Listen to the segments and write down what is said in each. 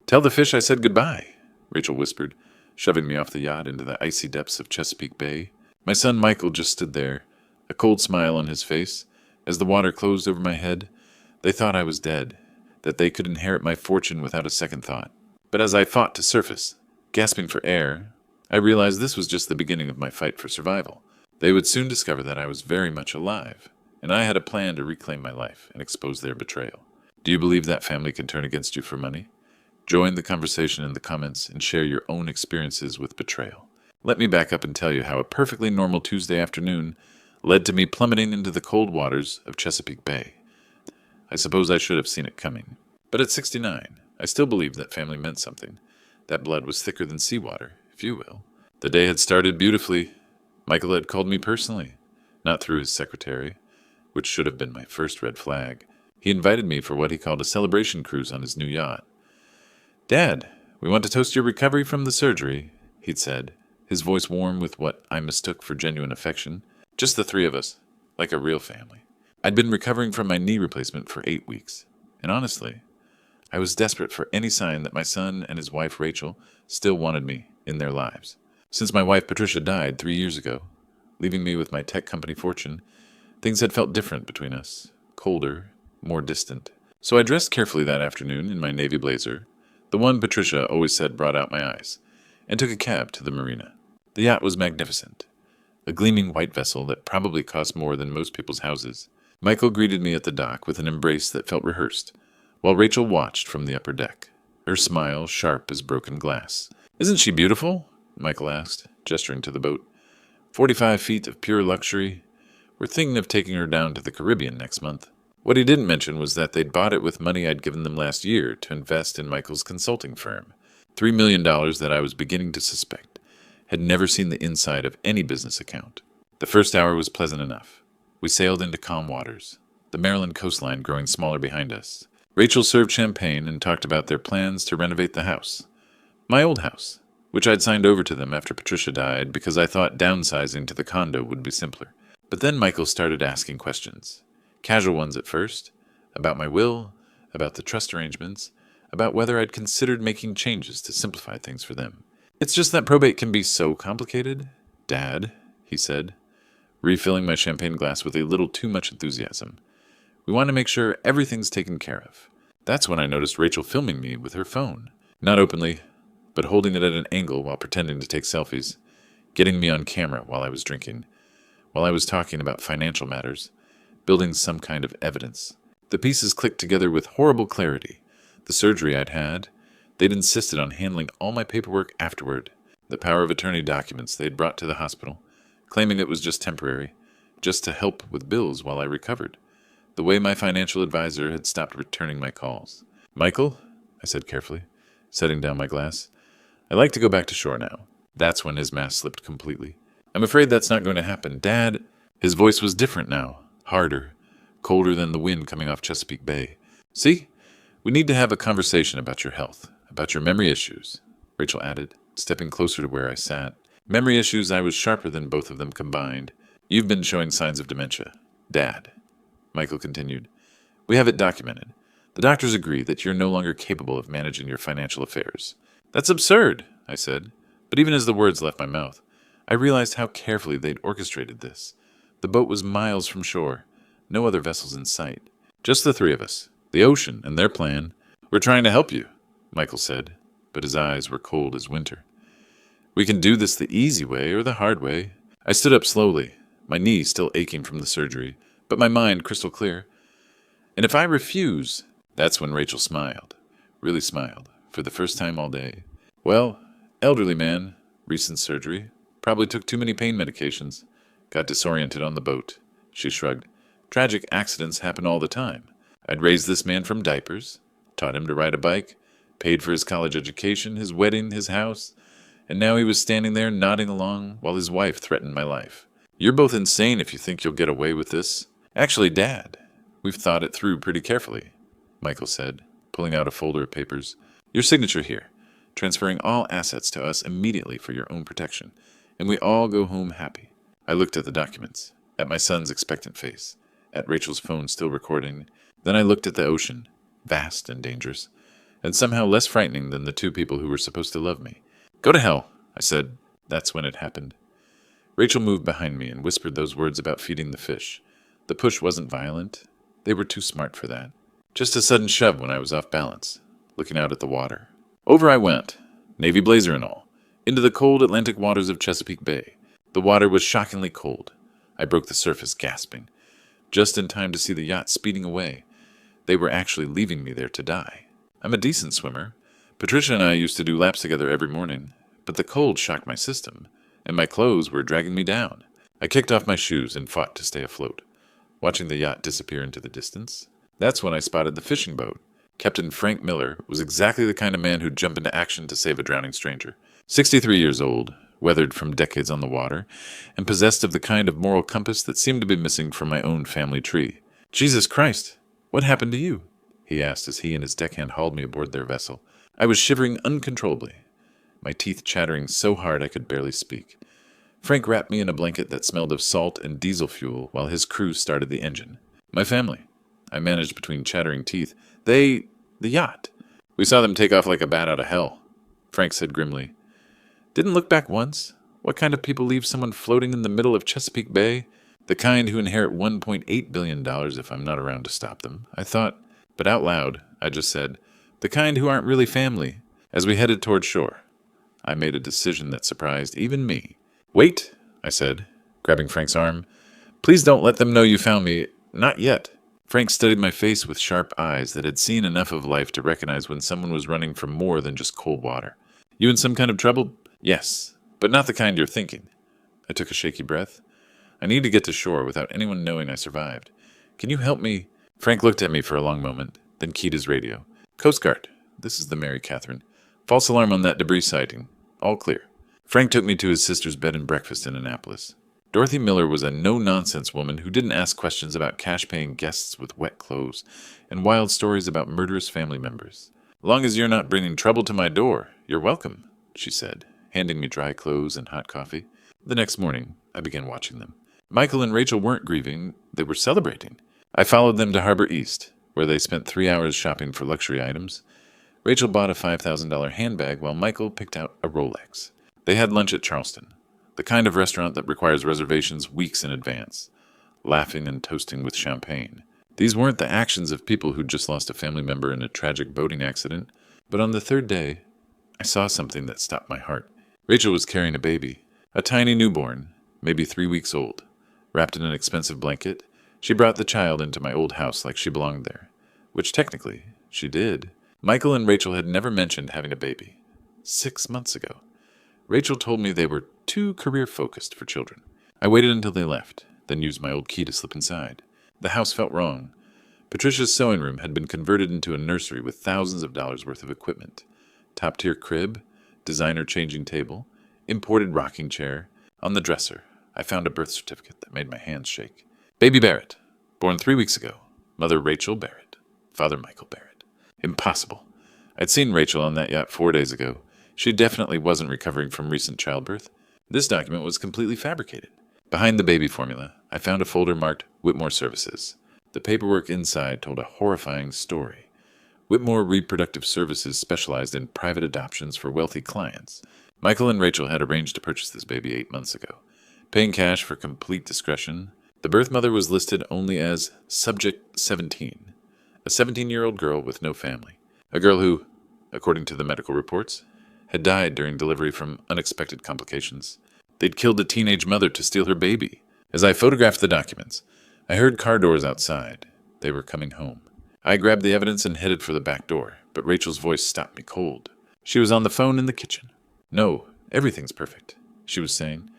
Tell the fish I said goodbye, Rachel whispered, shoving me off the yacht into the icy depths of Chesapeake Bay. My son Michael just stood there, a cold smile on his face. As the water closed over my head, they thought I was dead, that they could inherit my fortune without a second thought. But as I fought to surface, gasping for air, I realized this was just the beginning of my fight for survival. They would soon discover that I was very much alive, and I had a plan to reclaim my life and expose their betrayal. Do you believe that family can turn against you for money? Join the conversation in the comments and share your own experiences with betrayal. Let me back up and tell you how a perfectly normal Tuesday afternoon led to me plummeting into the cold waters of Chesapeake Bay. I suppose I should have seen it coming. But at 69, I still believed that family meant something. That blood was thicker than seawater, if you will. The day had started beautifully. Michael had called me personally, not through his secretary, which should have been my first red flag. He invited me for what he called a celebration cruise on his new yacht. "Dad, we want to toast your recovery from the surgery," he'd said, his voice warm with what I mistook for genuine affection. Just the three of us, like a real family. I'd been recovering from my knee replacement for 8 weeks, and honestly, I was desperate for any sign that my son and his wife Rachel still wanted me in their lives. Since my wife Patricia died 3 years ago, leaving me with my tech company fortune, things had felt different between us, colder, more distant. So I dressed carefully that afternoon in my navy blazer, the one Patricia always said brought out my eyes, and took a cab to the marina. The yacht was magnificent, a gleaming white vessel that probably cost more than most people's houses. Michael greeted me at the dock with an embrace that felt rehearsed, while Rachel watched from the upper deck, her smile sharp as broken glass. "Isn't she beautiful?" Michael asked, gesturing to the boat. 45 feet of pure luxury. We're thinking of taking her down to the Caribbean next month. What he didn't mention was that they'd bought it with money I'd given them last year to invest in Michael's consulting firm. $3 million that I was beginning to suspect had never seen the inside of any business account. The first hour was pleasant enough. We sailed into calm waters, the Maryland coastline growing smaller behind us. Rachel served champagne and talked about their plans to renovate the house. My old house, which I'd signed over to them after Patricia died because I thought downsizing to the condo would be simpler. But then Michael started asking questions. Casual ones at first, about my will, about the trust arrangements, about whether I'd considered making changes to simplify things for them. "It's just that probate can be so complicated, Dad," he said, refilling my champagne glass with a little too much enthusiasm. "We want to make sure everything's taken care of." That's when I noticed Rachel filming me with her phone. Not openly, but holding it at an angle while pretending to take selfies, getting me on camera while I was drinking, while I was talking about financial matters, building some kind of evidence. The pieces clicked together with horrible clarity. The surgery I'd had, they'd insisted on handling all my paperwork afterward. The power of attorney documents they'd brought to the hospital, claiming it was just temporary, just to help with bills while I recovered. The way my financial advisor had stopped returning my calls. "Michael," I said carefully, setting down my glass, "I'd like to go back to shore now." That's when his mask slipped completely. "I'm afraid that's not going to happen, Dad." His voice was different now. Harder, colder than the wind coming off Chesapeake Bay. "See, we need to have a conversation about your health, about your memory issues," Rachel added, stepping closer to where I sat. "Memory issues I was sharper than both of them combined. You've been showing signs of dementia, Dad," Michael continued. "We have it documented. The doctors agree that you're no longer capable of managing your financial affairs." "That's absurd," I said, but even as the words left my mouth, I realized how carefully they'd orchestrated this. The boat was miles from shore, no other vessels in sight. Just the three of us, the ocean, and their plan. "We're trying to help you," Michael said, but his eyes were cold as winter. "We can do this the easy way or the hard way." I stood up slowly, my knee still aching from the surgery, but my mind crystal clear. "And if I refuse—" That's when Rachel smiled, really smiled, for the first time all day. "Well, elderly man, recent surgery, probably took too many pain medications. Got disoriented on the boat." She shrugged. "Tragic accidents happen all the time. I'd raised this man from diapers, taught him to ride a bike, paid for his college education, his wedding, his house, and now he was standing there nodding along while his wife threatened my life. You're both insane if you think you'll get away with this." "Actually, Dad, we've thought it through pretty carefully," Michael said, pulling out a folder of papers. "Your signature here, transferring all assets to us immediately for your own protection, and we all go home happy." I looked at the documents, at my son's expectant face, at Rachel's phone still recording. Then I looked at the ocean, vast and dangerous, and somehow less frightening than the two people who were supposed to love me. "Go to hell," I said. That's when it happened. Rachel moved behind me and whispered those words about feeding the fish. The push wasn't violent. They were too smart for that. Just a sudden shove when I was off balance, looking out at the water. Over I went, navy blazer and all, into the cold Atlantic waters of Chesapeake Bay. The water was shockingly cold. I broke the surface, gasping, just in time to see the yacht speeding away. They were actually leaving me there to die. I'm a decent swimmer. Patricia and I used to do laps together every morning, but the cold shocked my system, and my clothes were dragging me down. I kicked off my shoes and fought to stay afloat, watching the yacht disappear into the distance. That's when I spotted the fishing boat. Captain Frank Miller was exactly the kind of man who'd jump into action to save a drowning stranger. 63 years old, weathered from decades on the water, and possessed of the kind of moral compass that seemed to be missing from my own family tree. "Jesus Christ, what happened to you?" he asked as he and his deckhand hauled me aboard their vessel. I was shivering uncontrollably, my teeth chattering so hard I could barely speak. Frank wrapped me in a blanket that smelled of salt and diesel fuel while his crew started the engine. "My family," I managed between chattering teeth. The yacht. We saw them take off like a bat out of hell," Frank said grimly. "Didn't look back once. What kind of people leave someone floating in the middle of Chesapeake Bay? The kind who inherit $1.8 billion if I'm not around to stop them," I thought. But out loud, I just said, "The kind who aren't really family." As we headed toward shore, I made a decision that surprised even me. "Wait," I said, grabbing Frank's arm. "Please don't let them know you found me. Not yet." Frank studied my face with sharp eyes that had seen enough of life to recognize when someone was running from more than just cold water. "You in some kind of trouble?" "Yes, but not the kind you're thinking." I took a shaky breath. "I need to get to shore without anyone knowing I survived. Can you help me?" Frank looked at me for a long moment, then keyed his radio. "Coast Guard, this is the Mary Catherine. False alarm on that debris sighting. All clear." Frank took me to his sister's bed and breakfast in Annapolis. Dorothy Miller was a no-nonsense woman who didn't ask questions about cash-paying guests with wet clothes and wild stories about murderous family members. "Long as you're not bringing trouble to my door, you're welcome," she said, handing me dry clothes and hot coffee. The next morning, I began watching them. Michael and Rachel weren't grieving, they were celebrating. I followed them to Harbor East, where they spent 3 hours shopping for luxury items. Rachel bought a $5,000 handbag while Michael picked out a Rolex. They had lunch at Charleston, the kind of restaurant that requires reservations weeks in advance, laughing and toasting with champagne. These weren't the actions of people who'd just lost a family member in a tragic boating accident, but on the third day, I saw something that stopped my heart. Rachel was carrying a baby, a tiny newborn, maybe 3 weeks old. Wrapped in an expensive blanket, she brought the child into my old house like she belonged there, which technically she did. Michael and Rachel had never mentioned having a baby. 6 months ago. Rachel told me they were too career-focused for children. I waited until they left, then used my old key to slip inside. The house felt wrong. Patricia's sewing room had been converted into a nursery with thousands of dollars worth of equipment. Top-tier crib, designer changing table, imported rocking chair. On the dresser, I found a birth certificate that made my hands shake. Baby Barrett, born 3 weeks ago. Mother Rachel Barrett. Father Michael Barrett. Impossible. I'd seen Rachel on that yacht 4 days ago. She definitely wasn't recovering from recent childbirth. This document was completely fabricated. Behind the baby formula, I found a folder marked Whitmore Services. The paperwork inside told a horrifying story. Whitmore Reproductive Services specialized in private adoptions for wealthy clients. Michael and Rachel had arranged to purchase this baby 8 months ago, paying cash for complete discretion. The birth mother was listed only as Subject 17, a 17-year-old girl with no family. A girl who, according to the medical reports, had died during delivery from unexpected complications. They'd killed a teenage mother to steal her baby. As I photographed the documents, I heard car doors outside. They were coming home. I grabbed the evidence and headed for the back door, but Rachel's voice stopped me cold. She was on the phone in the kitchen. "No, everything's perfect," she was saying.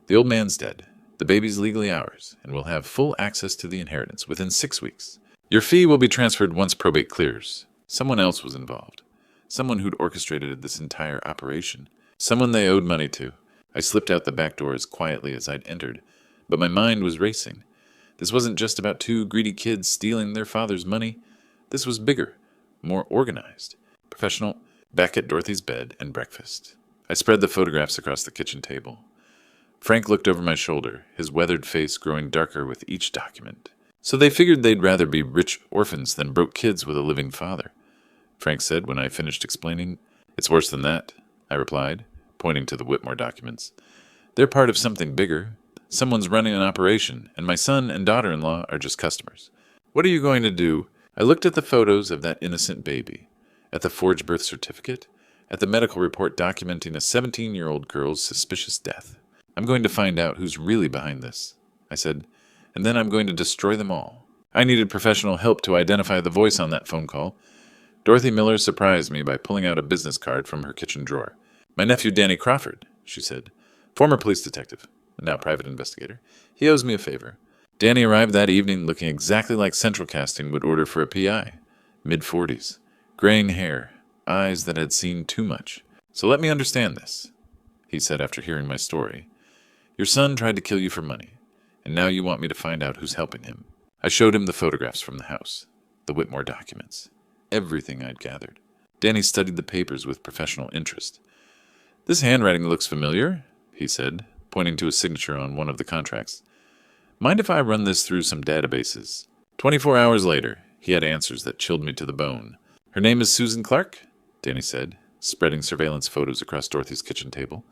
"The old man's dead. The baby's legally ours, and we'll have full access to the inheritance within 6 weeks. Your fee will be transferred once probate clears." Someone else was involved. Someone who'd orchestrated this entire operation. Someone they owed money to. I slipped out the back door as quietly as I'd entered, but my mind was racing. This wasn't just about 2 greedy kids stealing their father's money. This was bigger, more organized, professional. Back at Dorothy's bed and breakfast, I spread the photographs across the kitchen table. Frank looked over my shoulder, his weathered face growing darker with each document. So they figured they'd rather be rich orphans than broke kids with a living father. Frank said when I finished explaining. It's worse than that, I replied, pointing to the Whitmore documents. They're part of something bigger. Someone's running an operation, and my son and daughter-in-law are just customers. What are you going to do? I looked at the photos of that innocent baby, at the forged birth certificate, at the medical report documenting a 17-year-old girl's suspicious death. I'm going to find out who's really behind this, I said, and then I'm going to destroy them all. I needed professional help to identify the voice on that phone call. Dorothy Miller surprised me by pulling out a business card from her kitchen drawer. My nephew Danny Crawford, she said, former police detective, now private investigator. He owes me a favor. Danny arrived that evening looking exactly like Central Casting would order for a PI. Mid-40s, graying hair, eyes that had seen too much. So let me understand this, he said after hearing my story. Your son tried to kill you for money, and now you want me to find out who's helping him. I showed him the photographs from the house, the Whitmore documents, everything I'd gathered. Danny studied the papers with professional interest. This handwriting looks familiar, he said, pointing to a signature on one of the contracts. Mind if I run this through some databases? 24 hours later, he had answers that chilled me to the bone. Her name is Susan Clark, Danny said, spreading surveillance photos across Dorothy's kitchen table.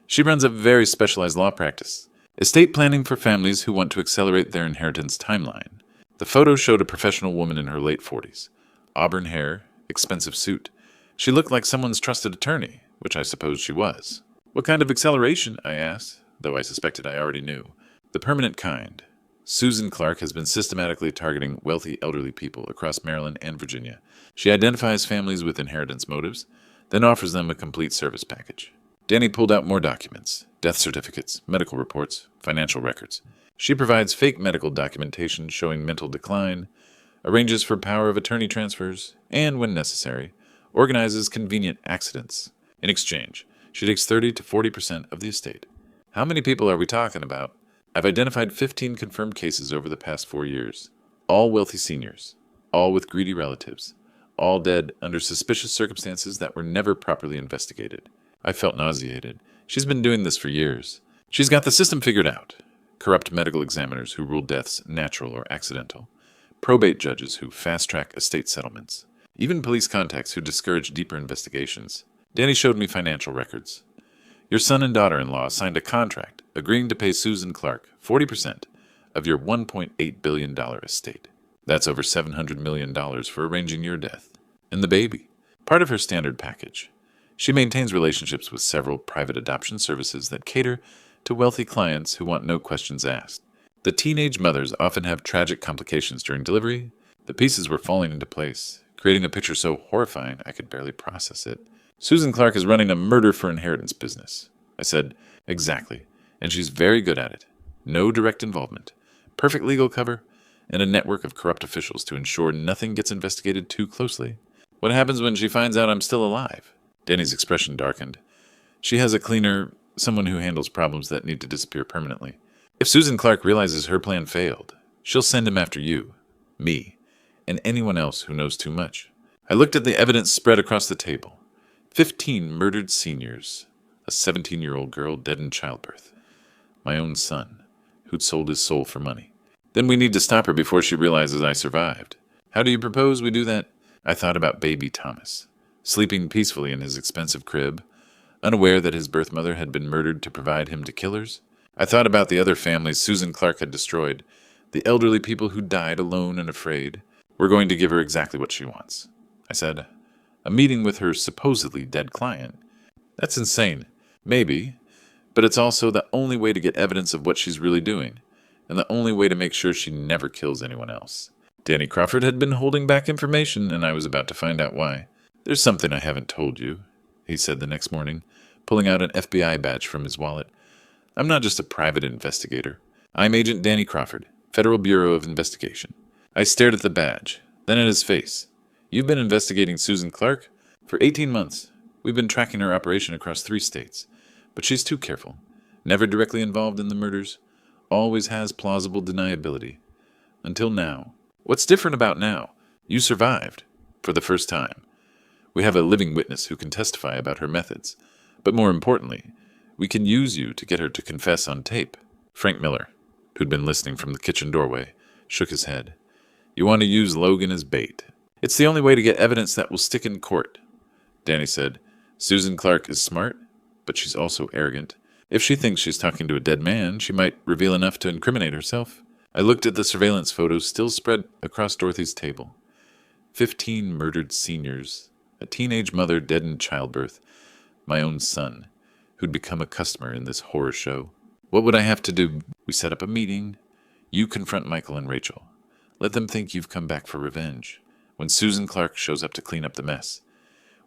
She runs a very specialized law practice, estate planning for families who want to accelerate their inheritance timeline. The photo showed a professional woman in her late 40s. Auburn hair, expensive suit. She looked like someone's trusted attorney, which I suppose she was. What kind of acceleration? I asked, though I suspected I already knew. The permanent kind. Susan Clark has been systematically targeting wealthy elderly people across Maryland and Virginia. She identifies families with inheritance motives, then offers them a complete service package. Danny pulled out more documents, death certificates, medical reports, financial records. She provides fake medical documentation showing mental decline, arranges for power of attorney transfers, and, when necessary, organizes convenient accidents. In exchange, she takes 30 to 40% of the estate. How many people are we talking about? I've identified 15 confirmed cases over the past 4 years. All wealthy seniors, all with greedy relatives, all dead under suspicious circumstances that were never properly investigated. I felt nauseated. She's been doing this for years. She's got the system figured out. Corrupt medical examiners who rule deaths natural or accidental. Probate judges who fast-track estate settlements. Even police contacts who discourage deeper investigations. Danny showed me financial records. Your son and daughter-in-law signed a contract agreeing to pay Susan Clark 40% of your $1.8 billion estate. That's over $700 million for arranging your death. And the baby. Part of her standard package. She maintains relationships with several private adoption services that cater to wealthy clients who want no questions asked. The teenage mothers often have tragic complications during delivery. The pieces were falling into place, creating a picture so horrifying I could barely process it. Susan Clark is running a murder for inheritance business. I said, exactly, and she's very good at it. No direct involvement, perfect legal cover, and a network of corrupt officials to ensure nothing gets investigated too closely. What happens when she finds out I'm still alive? Danny's expression darkened. She has a cleaner, someone who handles problems that need to disappear permanently. If Susan Clark realizes her plan failed, she'll send him after you, me, and anyone else who knows too much. I looked at the evidence spread across the table. 15 murdered seniors, a 17-year-old girl dead in childbirth, my own son, who'd sold his soul for money. Then we need to stop her before she realizes I survived. How do you propose we do that? I thought about baby Thomas, sleeping peacefully in his expensive crib, unaware that his birth mother had been murdered to provide him to killers. I thought about the other families Susan Clark had destroyed, the elderly people who died alone and afraid. We're going to give her exactly what she wants. I said, a meeting with her supposedly dead client. That's insane. Maybe, but it's also the only way to get evidence of what she's really doing, and the only way to make sure she never kills anyone else. Danny Crawford had been holding back information, and I was about to find out why. There's something I haven't told you, he said the next morning, pulling out an FBI badge from his wallet. I'm not just a private investigator. I'm Agent Danny Crawford, Federal Bureau of Investigation. I stared at the badge, then at his face. You've been investigating Susan Clark? For 18 months. We've been tracking her operation across 3 states. But she's too careful. Never directly involved in the murders. Always has plausible deniability. Until now. What's different about now? You survived. For the first time. We have a living witness who can testify about her methods. But more importantly, we can use you to get her to confess on tape. Frank Miller, who'd been listening from the kitchen doorway, shook his head. You want to use Logan as bait. It's the only way to get evidence that will stick in court. Danny said, Susan Clark is smart, but she's also arrogant. If she thinks she's talking to a dead man, she might reveal enough to incriminate herself. I looked at the surveillance photos still spread across Dorothy's table. 15 murdered seniors, a teenage mother dead in childbirth, my own son, who'd become a customer in this horror show. What would I have to do? We set up a meeting. You confront Michael and Rachel. Let them think you've come back for revenge. When Susan Clark shows up to clean up the mess,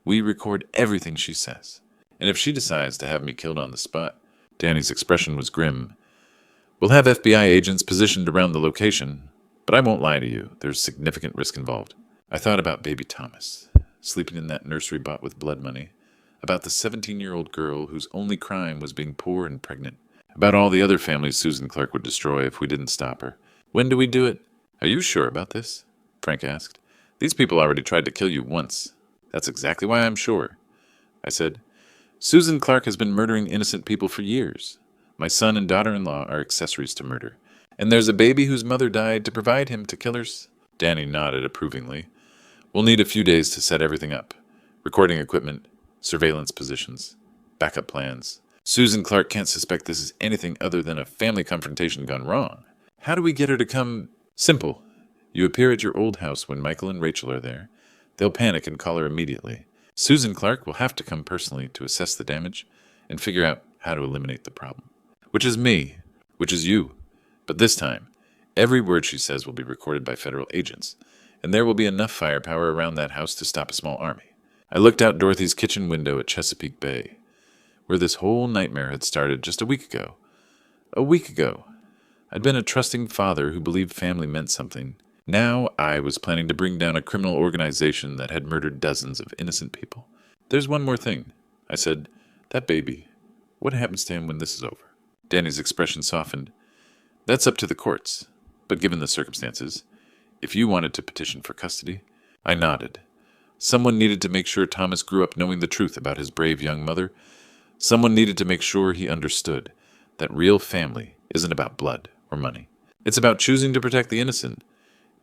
we record everything she says. And if she decides to have me killed on the spot, Danny's expression was grim. We'll have FBI agents positioned around the location, but I won't lie to you, there's significant risk involved. I thought about baby Thomas, sleeping in that nursery bought with blood money, about the 17-year-old girl whose only crime was being poor and pregnant, about all the other families Susan Clark would destroy if we didn't stop her. When do we do it? Are you sure about this? Frank asked. These people already tried to kill you once. That's exactly why I'm sure. I said, Susan Clark has been murdering innocent people for years. My son and daughter-in-law are accessories to murder. And there's a baby whose mother died to provide him to killers. Danny nodded approvingly. We'll need a few days to set everything up. Recording equipment, surveillance positions, backup plans. Susan Clark can't suspect this is anything other than a family confrontation gone wrong. How do we get her to come? Simple. You appear at your old house when Michael and Rachel are there. They'll panic and call her immediately. Susan Clark will have to come personally to assess the damage and figure out how to eliminate the problem. Which is me, which is you. But this time, every word she says will be recorded by federal agents, and there will be enough firepower around that house to stop a small army. I looked out Dorothy's kitchen window at Chesapeake Bay, where this whole nightmare had started just a week ago. A week ago. I'd been a trusting father who believed family meant something. Now I was planning to bring down a criminal organization that had murdered dozens of innocent people. There's one more thing, I said. That baby. What happens to him when this is over? Danny's expression softened. That's up to the courts. But given the circumstances, if you wanted to petition for custody, I nodded. Someone needed to make sure Thomas grew up knowing the truth about his brave young mother. Someone needed to make sure he understood that real family isn't about blood or money. It's about choosing to protect the innocent,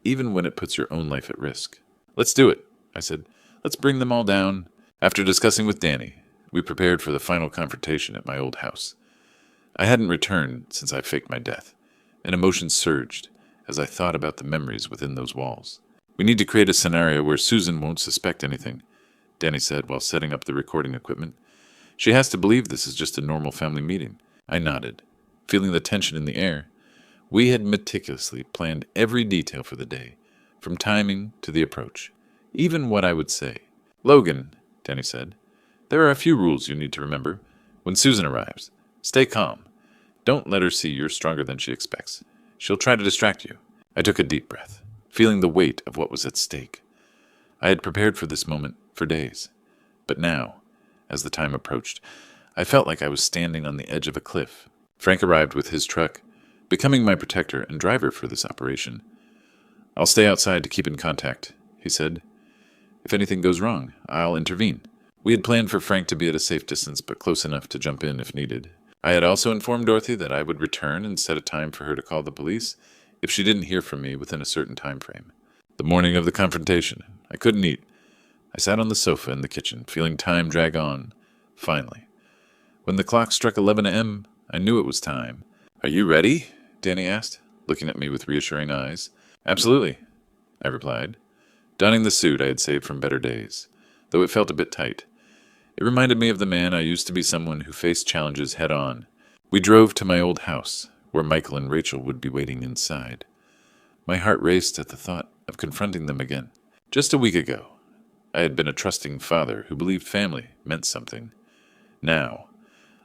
even when it puts your own life at risk. Let's do it, I said. Let's bring them all down. After discussing with Danny, we prepared for the final confrontation at my old house. I hadn't returned since I faked my death, and emotions surged as I thought about the memories within those walls. We need to create a scenario where Susan won't suspect anything, Danny said while setting up the recording equipment. She has to believe this is just a normal family meeting. I nodded, feeling the tension in the air. We had meticulously planned every detail for the day, from timing to the approach, even what I would say. Logan, Danny said, there are a few rules you need to remember. When Susan arrives, stay calm. Don't let her see you're stronger than she expects. She'll try to distract you. I took a deep breath, feeling the weight of what was at stake. I had prepared for this moment for days, but now, as the time approached, I felt like I was standing on the edge of a cliff. Frank arrived with his truck, becoming my protector and driver for this operation. I'll stay outside to keep in contact, he said. If anything goes wrong, I'll intervene. We had planned for Frank to be at a safe distance, but close enough to jump in if needed. I had also informed Dorothy that I would return and set a time for her to call the police if she didn't hear from me within a certain time frame. The morning of the confrontation, I couldn't eat. I sat on the sofa in the kitchen, feeling time drag on. Finally, when the clock struck 11 a.m., I knew it was time. Are you ready? Danny asked, looking at me with reassuring eyes. Absolutely, I replied, donning the suit I had saved from better days, though it felt a bit tight. It reminded me of the man I used to be, someone who faced challenges head on. We drove to my old house, where Michael and Rachel would be waiting inside. My heart raced at the thought of confronting them again. Just a week ago, I had been a trusting father who believed family meant something. Now,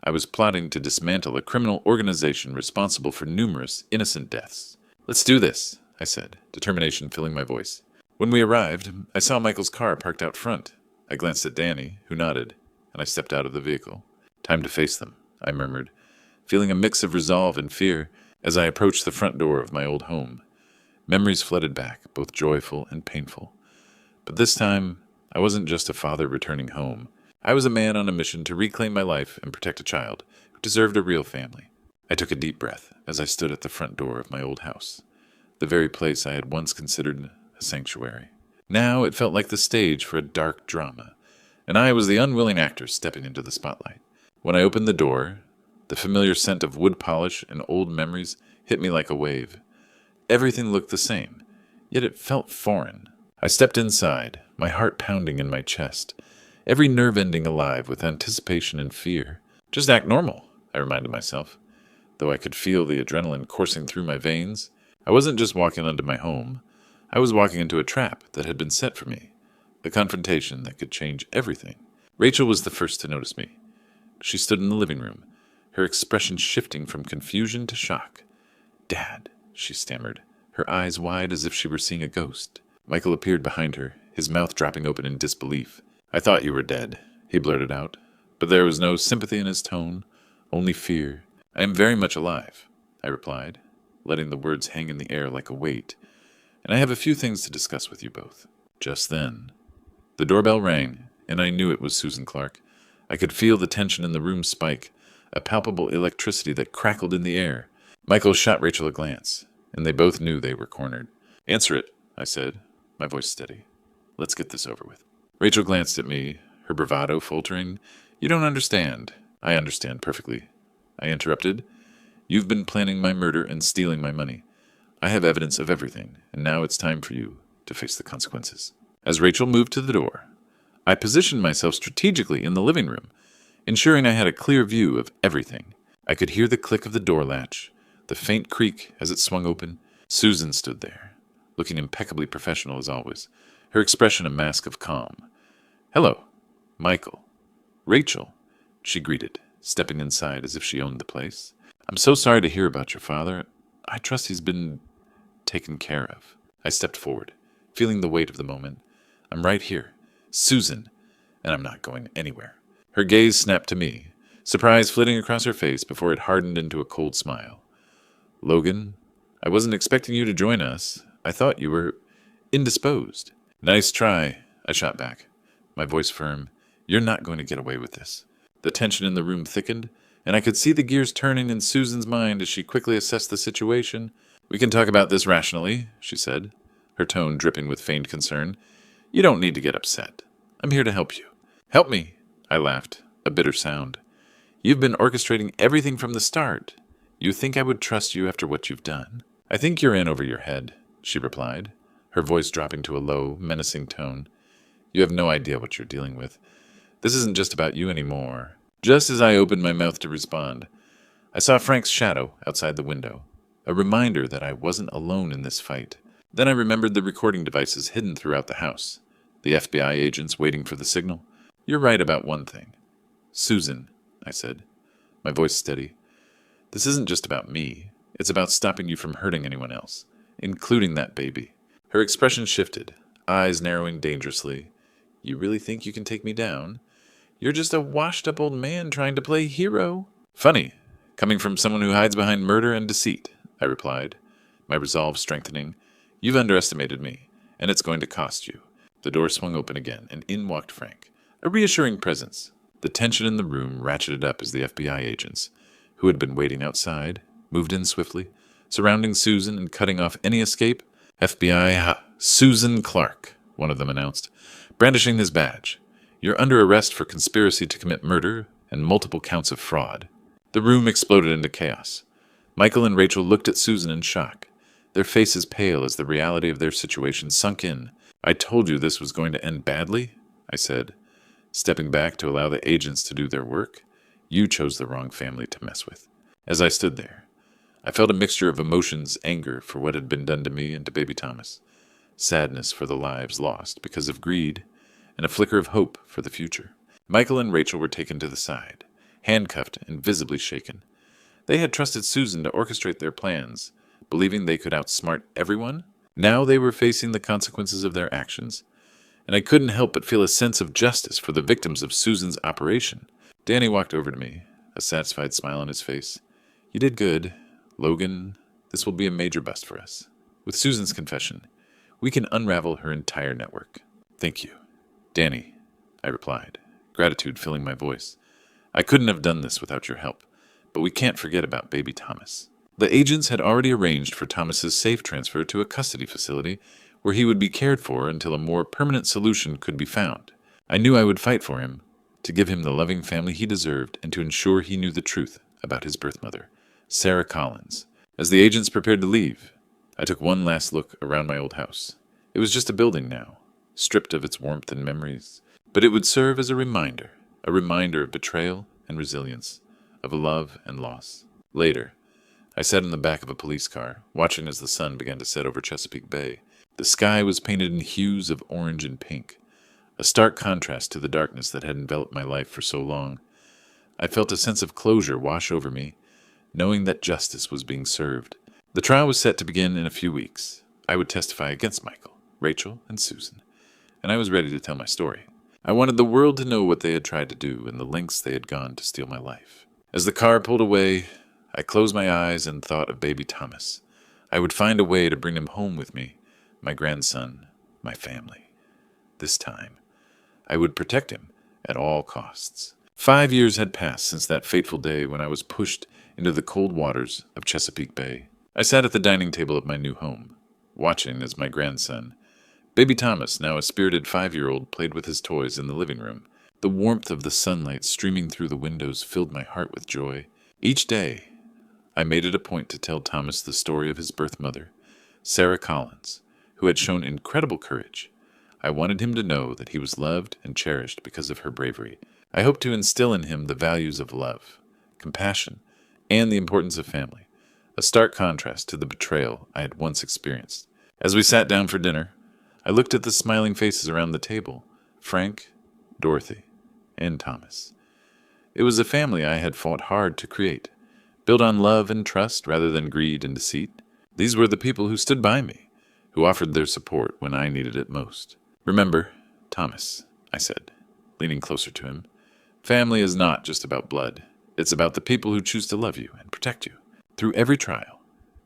I was plotting to dismantle a criminal organization responsible for numerous innocent deaths. Let's do this, I said, determination filling my voice. When we arrived, I saw Michael's car parked out front. I glanced at Danny, who nodded, and I stepped out of the vehicle. Time to face them, I murmured, feeling a mix of resolve and fear as I approached the front door of my old home. Memories flooded back, both joyful and painful. But this time, I wasn't just a father returning home. I was a man on a mission to reclaim my life and protect a child who deserved a real family. I took a deep breath as I stood at the front door of my old house, the very place I had once considered a sanctuary. Now it felt like the stage for a dark drama, and I was the unwilling actor stepping into the spotlight. When I opened the door, the familiar scent of wood polish and old memories hit me like a wave. Everything looked the same, yet it felt foreign. I stepped inside, my heart pounding in my chest, every nerve ending alive with anticipation and fear. Just act normal, I reminded myself. Though I could feel the adrenaline coursing through my veins, I wasn't just walking into my home. I was walking into a trap that had been set for me, a confrontation that could change everything. Rachel was the first to notice me. She stood in the living room, her expression shifting from confusion to shock. "Dad," she stammered, her eyes wide as if she were seeing a ghost. Michael appeared behind her, his mouth dropping open in disbelief. "I thought you were dead," he blurted out, but there was no sympathy in his tone, only fear. "I am very much alive," I replied, letting the words hang in the air like a weight, "and I have a few things to discuss with you both." Just then, the doorbell rang, and I knew it was Susan Clark. I could feel the tension in the room spike, a palpable electricity that crackled in the air. Michael shot Rachel a glance, and they both knew they were cornered. "Answer it," I said, my voice steady. "Let's get this over with." Rachel glanced at me, her bravado faltering. "You don't understand." "I understand perfectly," I interrupted. "You've been planning my murder and stealing my money. I have evidence of everything, and now it's time for you to face the consequences." As Rachel moved to the door, I positioned myself strategically in the living room, ensuring I had a clear view of everything. I could hear the click of the door latch, the faint creak as it swung open. Susan stood there, looking impeccably professional as always, her expression a mask of calm. "Hello, Michael." "Rachel," she greeted, stepping inside as if she owned the place. "I'm so sorry to hear about your father. I trust he's been taken care of." I stepped forward, feeling the weight of the moment. "I'm right here, Susan, and I'm not going anywhere." Her gaze snapped to me, surprise flitting across her face before it hardened into a cold smile. "Logan, I wasn't expecting you to join us. I thought you were indisposed." "Nice try," I shot back, my voice firm. "You're not going to get away with this." The tension in the room thickened, and I could see the gears turning in Susan's mind as she quickly assessed the situation. "We can talk about this rationally," she said, her tone dripping with feigned concern. "You don't need to get upset. I'm here to help you." "Help me," I laughed, a bitter sound. "You've been orchestrating everything from the start. You think I would trust you after what you've done?" "I think you're in over your head," she replied, her voice dropping to a low, menacing tone. "You have no idea what you're dealing with. This isn't just about you anymore." Just as I opened my mouth to respond, I saw Frank's shadow outside the window, a reminder that I wasn't alone in this fight. Then I remembered the recording devices hidden throughout the house, the FBI agents waiting for the signal. "You're right about one thing." "Susan," I said, my voice steady, "this isn't just about me. It's about stopping you from hurting anyone else, including that baby." Her expression shifted, eyes narrowing dangerously. "You really think you can take me down? You're just a washed-up old man trying to play hero." "Funny, coming from someone who hides behind murder and deceit," I replied, my resolve strengthening. "You've underestimated me, and it's going to cost you." The door swung open again, and in walked Frank, a reassuring presence. The tension in the room ratcheted up as the FBI agents, who had been waiting outside, moved in swiftly, surrounding Susan and cutting off any escape. Susan Clark," one of them announced, brandishing his badge. "You're under arrest for conspiracy to commit murder and multiple counts of fraud." The room exploded into chaos. Michael and Rachel looked at Susan in shock, their faces pale as the reality of their situation sunk in. "I told you this was going to end badly," I said, stepping back to allow the agents to do their work. "You chose the wrong family to mess with." As I stood there, I felt a mixture of emotions, anger for what had been done to me and to baby Thomas, sadness for the lives lost because of greed, and a flicker of hope for the future. Michael and Rachel were taken to the side, handcuffed and visibly shaken. They had trusted Susan to orchestrate their plans, believing they could outsmart everyone. Now they were facing the consequences of their actions, and I couldn't help but feel a sense of justice for the victims of Susan's operation. Danny walked over to me, a satisfied smile on his face. "You did good, Logan. This will be a major bust for us. With Susan's confession, we can unravel her entire network." "Thank you, Danny," I replied, gratitude filling my voice. "I couldn't have done this without your help, but we can't forget about baby Thomas." The agents had already arranged for Thomas's safe transfer to a custody facility where he would be cared for until a more permanent solution could be found. I knew I would fight for him, to give him the loving family he deserved, and to ensure he knew the truth about his birth mother, Sarah Collins. As the agents prepared to leave, I took one last look around my old house. It was just a building now, stripped of its warmth and memories, but it would serve as a reminder of betrayal and resilience, of love and loss. Later, I sat in the back of a police car, watching as the sun began to set over Chesapeake Bay. The sky was painted in hues of orange and pink, a stark contrast to the darkness that had enveloped my life for so long. I felt a sense of closure wash over me, knowing that justice was being served. The trial was set to begin in a few weeks. I would testify against Michael, Rachel, and Susan, and I was ready to tell my story. I wanted the world to know what they had tried to do and the lengths they had gone to steal my life. As the car pulled away, I closed my eyes and thought of baby Thomas. I would find a way to bring him home with me, my grandson, my family. This time, I would protect him at all costs. 5 years had passed since that fateful day when I was pushed into the cold waters of Chesapeake Bay. I sat at the dining table of my new home, watching as my grandson, baby Thomas, now a spirited 5-year-old, played with his toys in the living room. The warmth of the sunlight streaming through the windows filled my heart with joy. Each day, I made it a point to tell Thomas the story of his birth mother, Sarah Collins, who had shown incredible courage. I wanted him to know that he was loved and cherished because of her bravery. I hoped to instill in him the values of love, compassion, and the importance of family, a stark contrast to the betrayal I had once experienced. As we sat down for dinner, I looked at the smiling faces around the table, Frank, Dorothy, and Thomas. It was a family I had fought hard to create, built on love and trust rather than greed and deceit. These were the people who stood by me, who offered their support when I needed it most. Remember, Thomas, I said, leaning closer to him, family is not just about blood. It's about the people who choose to love you and protect you. Through every trial,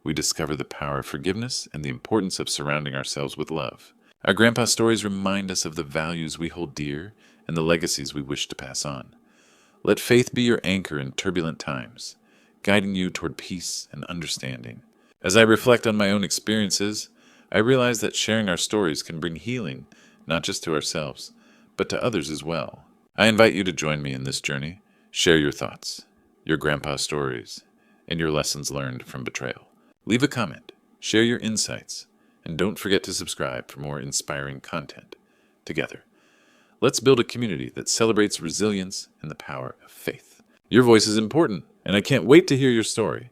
we discover the power of forgiveness and the importance of surrounding ourselves with love. Our grandpa's stories remind us of the values we hold dear and the legacies we wish to pass on. Let faith be your anchor in turbulent times, guiding you toward peace and understanding. As I reflect on my own experiences, I realize that sharing our stories can bring healing, not just to ourselves, but to others as well. I invite you to join me in this journey. Share your thoughts, your grandpa's stories, and your lessons learned from betrayal. Leave a comment, share your insights, and don't forget to subscribe for more inspiring content. Together, let's build a community that celebrates resilience and the power of faith. Your voice is important, and I can't wait to hear your story.